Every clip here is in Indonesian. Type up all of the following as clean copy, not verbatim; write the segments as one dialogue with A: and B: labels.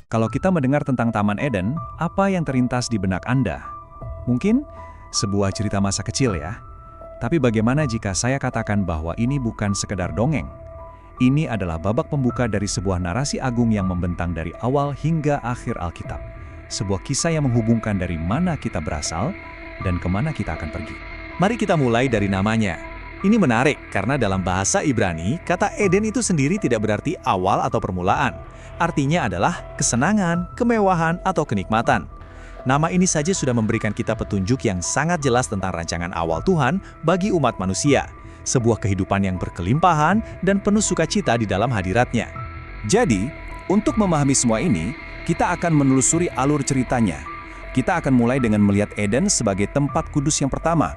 A: Kalau kita mendengar tentang Taman Eden, apa yang terlintas di benak Anda? Mungkin sebuah cerita masa kecil ya. Tapi bagaimana jika saya katakan bahwa ini bukan sekedar dongeng? Ini adalah babak pembuka dari sebuah narasi agung yang membentang dari awal hingga akhir Alkitab. Sebuah kisah yang menghubungkan dari mana kita berasal dan kemana kita akan pergi.
B: Mari kita mulai dari namanya. Ini menarik karena dalam bahasa Ibrani, kata Eden itu sendiri tidak berarti awal atau permulaan. Artinya adalah kesenangan, kemewahan, atau kenikmatan. Nama ini saja sudah memberikan kita petunjuk yang sangat jelas tentang rancangan awal Tuhan bagi umat manusia. Sebuah kehidupan yang berkelimpahan dan penuh sukacita di dalam hadiratnya.
A: Jadi, untuk memahami semua ini, kita akan menelusuri alur ceritanya. Kita akan mulai dengan melihat Eden sebagai tempat kudus yang pertama.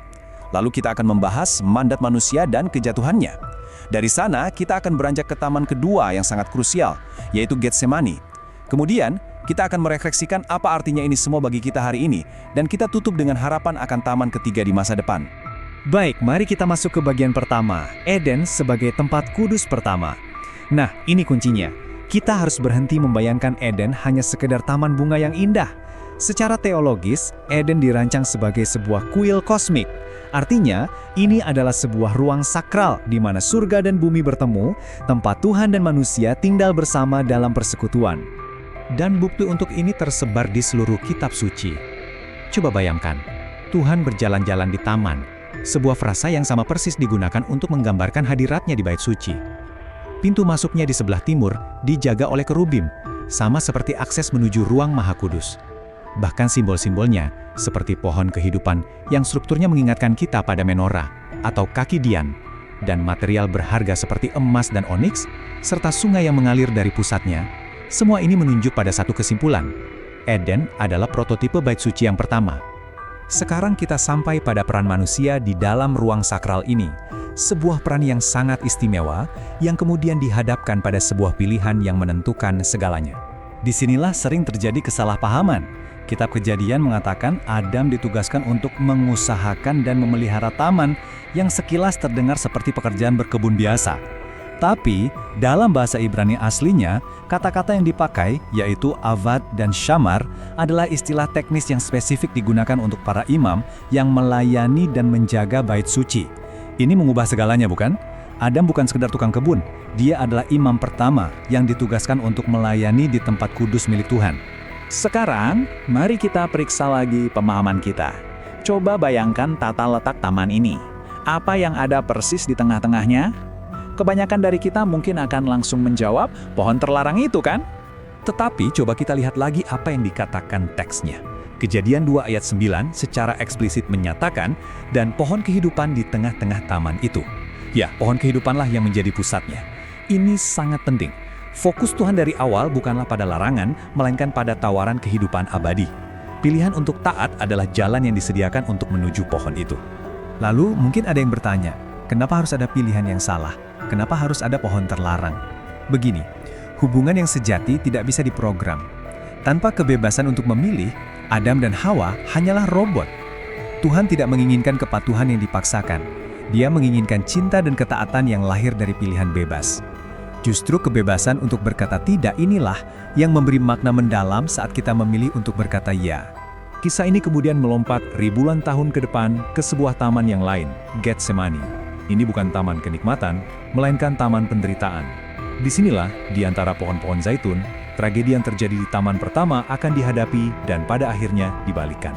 A: Lalu kita akan membahas mandat manusia dan kejatuhannya. Dari sana, kita akan beranjak ke taman kedua yang sangat krusial, yaitu Getsemani. Kemudian, kita akan merefleksikan apa artinya ini semua bagi kita hari ini, dan kita tutup dengan harapan akan taman ketiga di masa depan.
C: Baik, mari kita masuk ke bagian pertama, Eden sebagai tempat kudus pertama. Nah, ini kuncinya. Kita harus berhenti membayangkan Eden hanya sekedar taman bunga yang indah. Secara teologis, Eden dirancang sebagai sebuah kuil kosmik. Artinya, ini adalah sebuah ruang sakral di mana surga dan bumi bertemu, tempat Tuhan dan manusia tinggal bersama dalam persekutuan. Dan bukti untuk ini tersebar di seluruh kitab suci. Coba bayangkan, Tuhan berjalan-jalan di taman. Sebuah frasa yang sama persis digunakan untuk menggambarkan hadiratnya di bait suci. Pintu masuknya di sebelah timur dijaga oleh kerubim, sama seperti akses menuju ruang Maha Kudus. Bahkan simbol-simbolnya, seperti pohon kehidupan yang strukturnya mengingatkan kita pada menorah atau kaki dian, dan material berharga seperti emas dan oniks, serta sungai yang mengalir dari pusatnya, semua ini menunjuk pada satu kesimpulan. Eden adalah prototipe bait suci yang pertama. Sekarang kita sampai pada peran manusia di dalam ruang sakral ini. Sebuah peran yang sangat istimewa, yang kemudian dihadapkan pada sebuah pilihan yang menentukan segalanya. Disinilah sering terjadi kesalahpahaman. Kitab Kejadian mengatakan Adam ditugaskan untuk mengusahakan dan memelihara taman yang sekilas terdengar seperti pekerjaan berkebun biasa. Tapi, dalam bahasa Ibrani aslinya, kata-kata yang dipakai, yaitu avad dan syamar, adalah istilah teknis yang spesifik digunakan untuk para imam yang melayani dan menjaga bait suci. Ini mengubah segalanya, bukan? Adam bukan sekedar tukang kebun, dia adalah imam pertama yang ditugaskan untuk melayani di tempat kudus milik Tuhan.
D: Sekarang, mari kita periksa lagi pemahaman kita. Coba bayangkan tata letak taman ini. Apa yang ada persis di tengah-tengahnya? Kebanyakan dari kita mungkin akan langsung menjawab, pohon terlarang itu kan?
A: Tetapi coba kita lihat lagi apa yang dikatakan teksnya. Kejadian 2 ayat 9 secara eksplisit menyatakan, dan pohon kehidupan di tengah-tengah taman itu. Ya, pohon kehidupanlah yang menjadi pusatnya. Ini sangat penting. Fokus Tuhan dari awal bukanlah pada larangan, melainkan pada tawaran kehidupan abadi. Pilihan untuk taat adalah jalan yang disediakan untuk menuju pohon itu.
C: Lalu mungkin ada yang bertanya, kenapa harus ada pilihan yang salah? Kenapa harus ada pohon terlarang? Begini, hubungan yang sejati tidak bisa diprogram. Tanpa kebebasan untuk memilih, Adam dan Hawa hanyalah robot. Tuhan tidak menginginkan kepatuhan yang dipaksakan. Dia menginginkan cinta dan ketaatan yang lahir dari pilihan bebas. Justru kebebasan untuk berkata tidak inilah yang memberi makna mendalam saat kita memilih untuk berkata ya.
A: Kisah ini kemudian melompat ribuan tahun ke depan ke sebuah taman yang lain, Getsemani. Ini bukan taman kenikmatan, melainkan taman penderitaan. Disinilah, di antara pohon-pohon zaitun, tragedi yang terjadi di taman pertama akan dihadapi dan pada akhirnya dibalikan.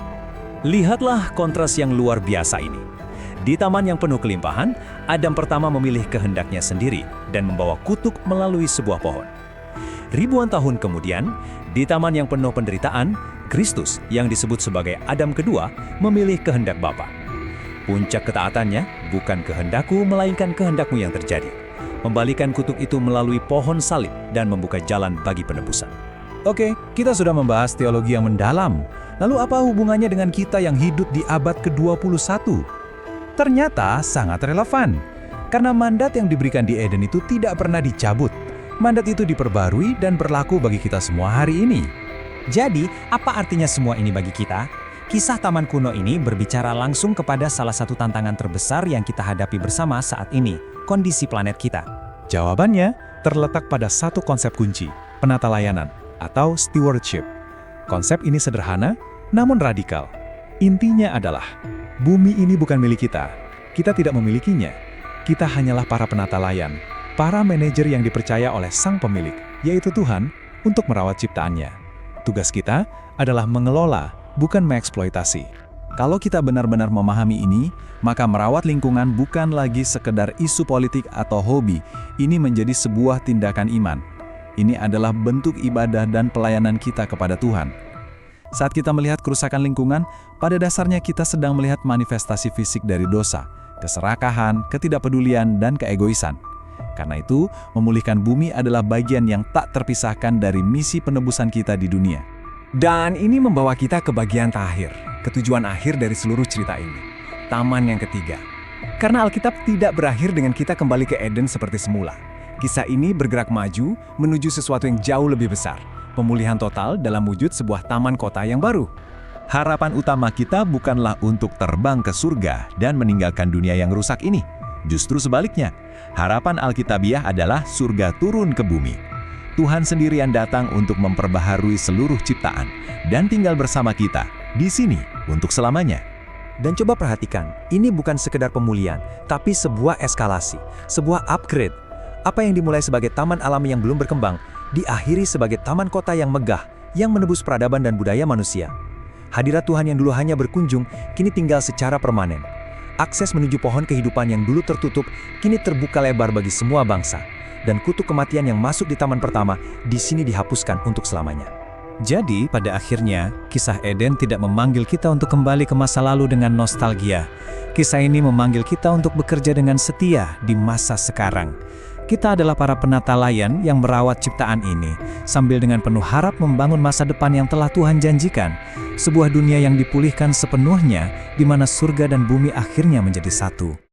B: Lihatlah kontras yang luar biasa ini. Di taman yang penuh kelimpahan, Adam pertama memilih kehendaknya sendiri dan membawa kutuk melalui sebuah pohon. Ribuan tahun kemudian, di taman yang penuh penderitaan, Kristus yang disebut sebagai Adam kedua memilih kehendak Bapa. Puncak ketaatannya bukan kehendakku melainkan kehendakmu yang terjadi. Membalikan kutuk itu melalui pohon salib dan membuka jalan bagi penebusan.
A: Oke, kita sudah membahas teologi yang mendalam. Lalu apa hubungannya dengan kita yang hidup di abad ke-21? Ternyata sangat relevan. Karena mandat yang diberikan di Eden itu tidak pernah dicabut. Mandat itu diperbarui dan berlaku bagi kita semua hari ini.
C: Jadi, apa artinya semua ini bagi kita? Kisah taman kuno ini berbicara langsung kepada salah satu tantangan terbesar yang kita hadapi bersama saat ini, kondisi planet kita.
A: Jawabannya terletak pada satu konsep kunci, penata layanan.
C: atau stewardship. Konsep ini sederhana, namun radikal. Intinya adalah, bumi ini bukan milik kita. Kita tidak memilikinya. Kita hanyalah para penata layan, para manajer yang dipercaya oleh sang pemilik, yaitu Tuhan, untuk merawat ciptaannya. Tugas kita adalah mengelola, bukan mengeksploitasi.
A: Kalau kita benar-benar memahami ini, maka merawat lingkungan bukan lagi sekedar isu politik atau hobi. Ini menjadi sebuah tindakan iman. Ini adalah bentuk ibadah dan pelayanan kita kepada Tuhan. Saat kita melihat kerusakan lingkungan, pada dasarnya kita sedang melihat manifestasi fisik dari dosa, keserakahan, ketidakpedulian, dan keegoisan. Karena itu, memulihkan bumi adalah bagian yang tak terpisahkan dari misi penebusan kita di dunia.
C: Dan ini membawa kita ke bagian terakhir, ketujuan akhir dari seluruh cerita ini. Taman yang ketiga. Karena Alkitab tidak berakhir dengan kita kembali ke Eden seperti semula. Kisah ini bergerak maju menuju sesuatu yang jauh lebih besar. Pemulihan total dalam wujud sebuah taman kota yang baru.
A: Harapan utama kita bukanlah untuk terbang ke surga dan meninggalkan dunia yang rusak ini. Justru sebaliknya, harapan Alkitabiah adalah surga turun ke bumi. Tuhan sendiri yang datang untuk memperbaharui seluruh ciptaan dan tinggal bersama kita di sini untuk selamanya.
B: Dan coba perhatikan, ini bukan sekedar pemulihan, tapi sebuah eskalasi, sebuah upgrade. Apa yang dimulai sebagai taman alami yang belum berkembang, diakhiri sebagai taman kota yang megah, yang menebus peradaban dan budaya manusia. Hadirat Tuhan yang dulu hanya berkunjung, kini tinggal secara permanen. Akses menuju pohon kehidupan yang dulu tertutup, kini terbuka lebar bagi semua bangsa. Dan kutuk kematian yang masuk di taman pertama, di sini dihapuskan untuk selamanya.
C: Jadi, pada akhirnya, kisah Eden tidak memanggil kita untuk kembali ke masa lalu dengan nostalgia. Kisah ini memanggil kita untuk bekerja dengan setia di masa sekarang. Kita adalah para penata layan yang merawat ciptaan ini, sambil dengan penuh harap membangun masa depan yang telah Tuhan janjikan. Sebuah dunia yang dipulihkan sepenuhnya, di mana surga dan bumi akhirnya menjadi satu.